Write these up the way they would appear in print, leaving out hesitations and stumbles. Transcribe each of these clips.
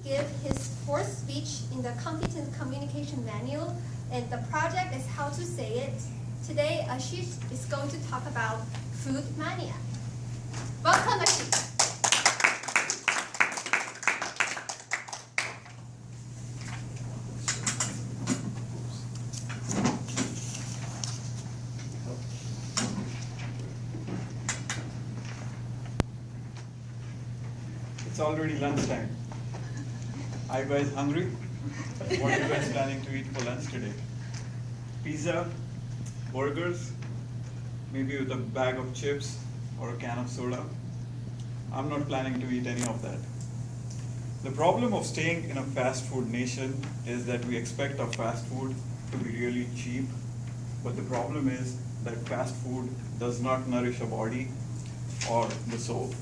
give his fourth speech in the Competent Communication Manual, and the project is How to Say It. Today, Ashish is going to talk about food mania. Welcome, Ashish. It's already lunchtime. Are you guys hungry? What are you guys planning to eat for lunch today? Pizza? Burgers? Maybe with a bag of chips or a can of soda? I'm not planning to eat any of that. The problem of staying in a fast food nation is that we expect our fast food to be really cheap, but the problem is that fast food does not nourish a body or the soul.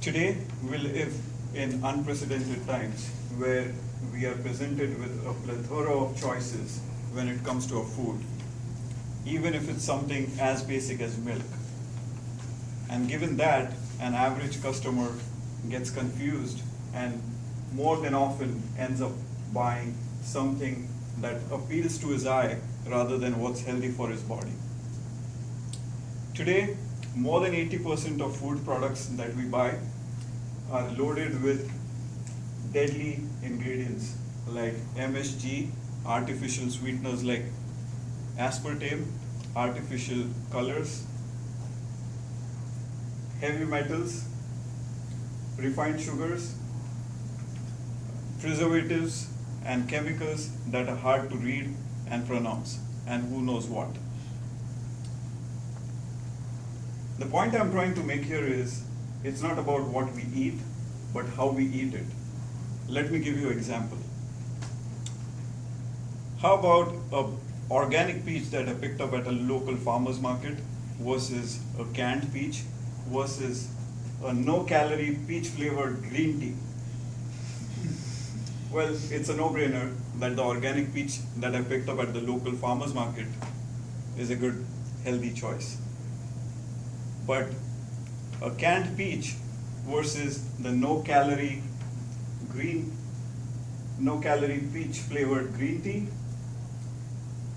Today, we live in unprecedented times where we are presented with a plethora of choices when it comes to our food, even if it's something as basic as milk. And given that, an average customer gets confused and more than often ends up buying something that appeals to his eye rather than what's healthy for his body. Today, more than 80% of food products that we buy are loaded with deadly ingredients like MSG, artificial sweeteners like aspartame, artificial colors, heavy metals, refined sugars, preservatives, and chemicals that are hard to read and pronounce, and who knows what. The point I'm trying to make here is, it's not about what we eat, but how we eat it. Let me give you an example. How about an organic peach that I picked up at a local farmer's market versus a canned peach versus a no-calorie peach-flavored green tea? Well, it's a no-brainer that the organic peach that I picked up at the local farmer's market is a good, healthy choice. But a canned peach versus the no-calorie peach-flavored green tea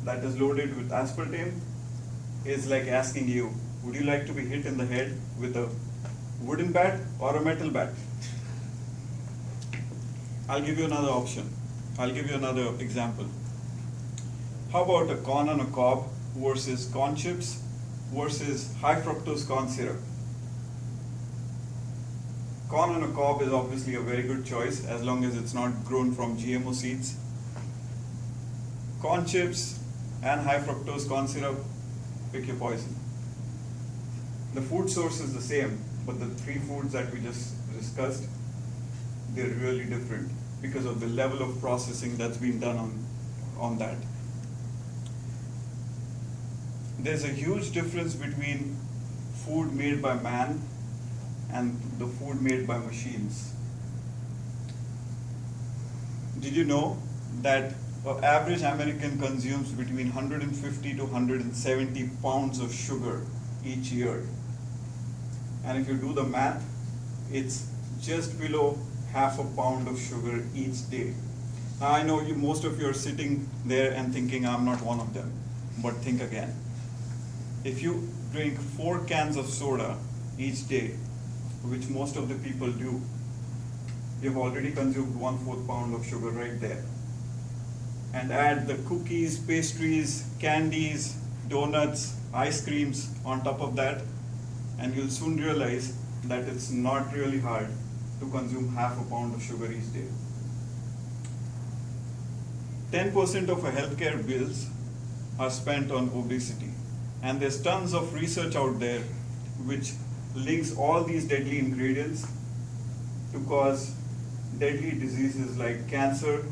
that is loaded with aspartame is like asking you, would you like to be hit in the head with a wooden bat or a metal bat? I'll give you another option. I'll give you another example. How about a corn on a cob versus corn chips versus high fructose corn syrup? Corn on a cob is obviously a very good choice as long as it's not grown from GMO seeds. Corn chips and high fructose corn syrup, pick your poison. The food source is the same, but the three foods that we just discussed, they're really different because of the level of processing that's been done on that. There's a huge difference between food made by man and the food made by machines. Did you know that an average American consumes between 150 to 170 pounds of sugar each year? And if you do the math, it's just below half a pound of sugar each day. Now I know most of you are sitting there and thinking I'm not one of them, but think again. If you drink 4 cans of soda each day, which most of the people do, you've already consumed 1/4 pound of sugar right there. And add the cookies, pastries, candies, donuts, ice creams on top of that, and you'll soon realize that it's not really hard to consume half a pound of sugar each day. 10% of our healthcare bills are spent on obesity. And there's tons of research out there which links all these deadly ingredients to cause deadly diseases like cancer,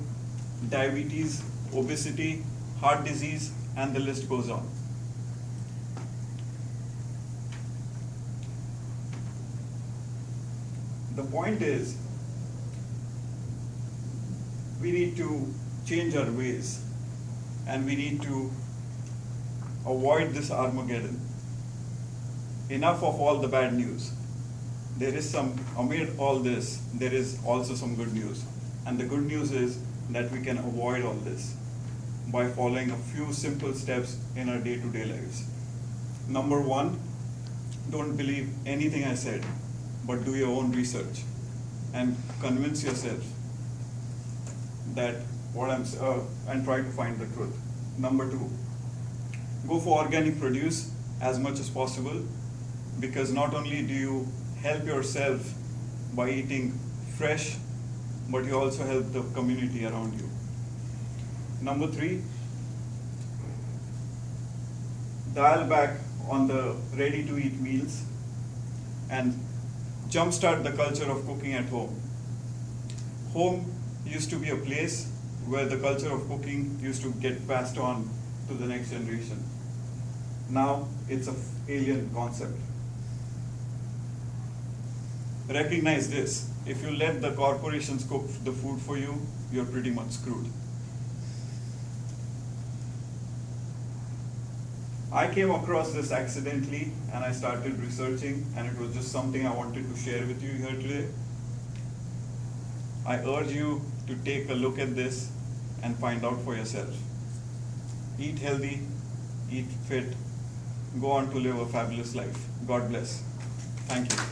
diabetes, obesity, heart disease, and the list goes on. The point is, we need to change our ways and we need to avoid this Armageddon. Enough of all the bad news. amid all this, there is also some good news. And the good news is that we can avoid all this by following a few simple steps in our day-to-day lives. Number one, don't believe anything I said, but do your own research and convince yourself that and try to find the truth. Number two, go for organic produce as much as possible, because not only do you help yourself by eating fresh, but you also help the community around you. Number three, dial back on the ready-to-eat meals and jumpstart the culture of cooking at home. Home used to be a place where the culture of cooking used to get passed on to the next generation. Now it's an alien concept. Recognize this: if you let the corporations cook the food for you, you're pretty much screwed. I came across this accidentally and I started researching, and it was just something I wanted to share with you here today. I urge you to take a look at this and find out for yourself. Eat healthy, eat fit, go on to live a fabulous life. God bless. Thank you.